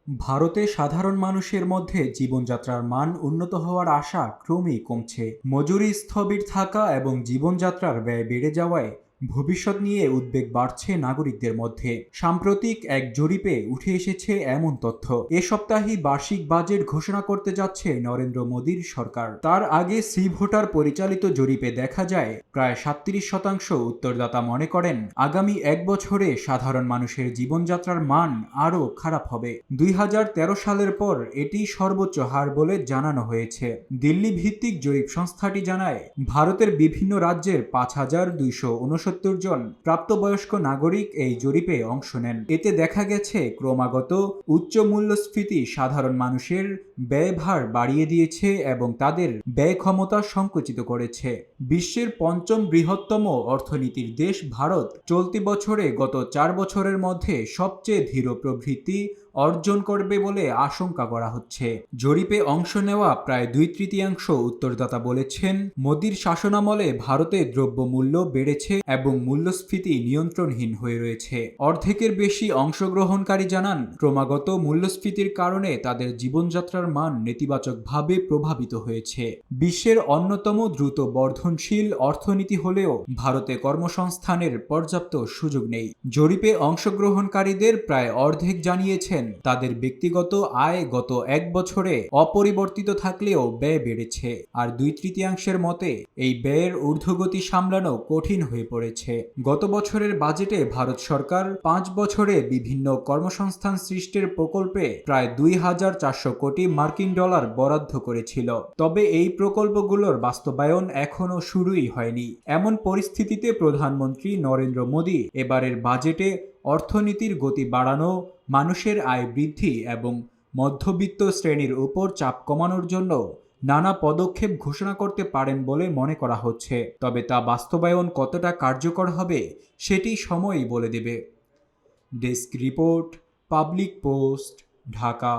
ভারতে সাধারণ মানুষের মধ্যে জীবনযাত্রার মান উন্নত হওয়ার আশা ক্রমেই কমছে। মজুরি স্থবির থাকা এবং জীবনযাত্রার ব্যয় বেড়ে যাওয়ায় ভবিষ্যৎ নিয়ে উদ্বেগ বাড়ছে নাগরিকদের মধ্যে। সাম্প্রতিক এক জরিপে উঠে এসেছে এমন তথ্য। এ সপ্তাহেই বার্ষিক বাজেট ঘোষণা করতে যাচ্ছে নরেন্দ্র মোদীর সরকার। তার আগে সি ভোটার পরিচালিত জরিপে দেখা যায় প্রায় 37% উত্তরদাতা মনে করেন আগামী এক বছরে সাধারণ মানুষের জীবনযাত্রার মান আরও খারাপ হবে। 2013 সালের পর এটি সর্বোচ্চ হার বলে জানানো হয়েছে। দিল্লি ভিত্তিক জরিপ সংস্থাটি জানায়, ভারতের বিভিন্ন রাজ্যের 5269 জন প্রাপ্তবয়স্ক নাগরিক এই জরিপে অংশ নেন। এতে দেখা গেছে ক্রমাগত উচ্চ মূল্যস্ফীতি সাধারণ মানুষের ব্যয়ভার বাড়িয়ে দিয়েছে এবং তাদের ব্যয় ক্ষমতা সংকুচিত করেছে। বিশ্বের পঞ্চম বৃহত্তম অর্থনীতির দেশ ভারত চলতি বছরে গত 4 বছরের মধ্যে সবচেয়ে ধীর প্রবৃদ্ধি অর্জন করবে বলে আশঙ্কা করা হচ্ছে। জরিপে অংশ নেওয়া প্রায় 2/3 উত্তরদাতা বলেছেন, মোদির শাসনামলে ভারতে দ্রব্যমূল্য বেড়েছে এবং মূল্যস্ফীতি নিয়ন্ত্রণহীন হয়ে রয়েছে। অর্ধেকের বেশি অংশগ্রহণকারী জানান, ক্রমাগত মূল্যস্ফীতির কারণে তাদের জীবনযাত্রার মান নেতিবাচকভাবে প্রভাবিত হয়েছে। বিশ্বের অন্যতম দ্রুত বর্ধনশীল অর্থনীতি হলেও ভারতে কর্মসংস্থানের পর্যাপ্ত সুযোগ নেই। জরিপে অংশগ্রহণকারীদের প্রায় অর্ধেক জানিয়েছেন তাদের ব্যক্তিগত আয় গত এক বছরে অপরিবর্তিত থাকলেও ব্যয় বেড়েছে, আর 2/3 মতে এই ব্যয়ের ঊর্ধ্বগতি সামলানো কঠিন হয়ে পড়েছে। গত বছরের বাজেটে ভারত সরকার 5 বছরে বিভিন্ন কর্মসংস্থান সৃষ্টির প্রকল্পে প্রায় 2400 কোটি মার্কিন ডলার বরাদ্দ করেছিল। তবে এই প্রকল্পগুলোর বাস্তবায়ন এখনো শুরুই হয়নি। এমন পরিস্থিতিতে প্রধানমন্ত্রী নরেন্দ্র মোদী এবারের বাজেটে অর্থনীতির গতি বাড়ানো, মানুষের আয় বৃদ্ধি এবং মধ্যবিত্ত শ্রেণীর উপর চাপ কমানোর জন্য নানা পদক্ষেপ ঘোষণা করতে পারেন বলে মনে করা হচ্ছে। তবে তা বাস্তবায়ন কতটা কার্যকর হবে সেটি সময়ই বলে দেবে। Desk report, public post, Dhaka.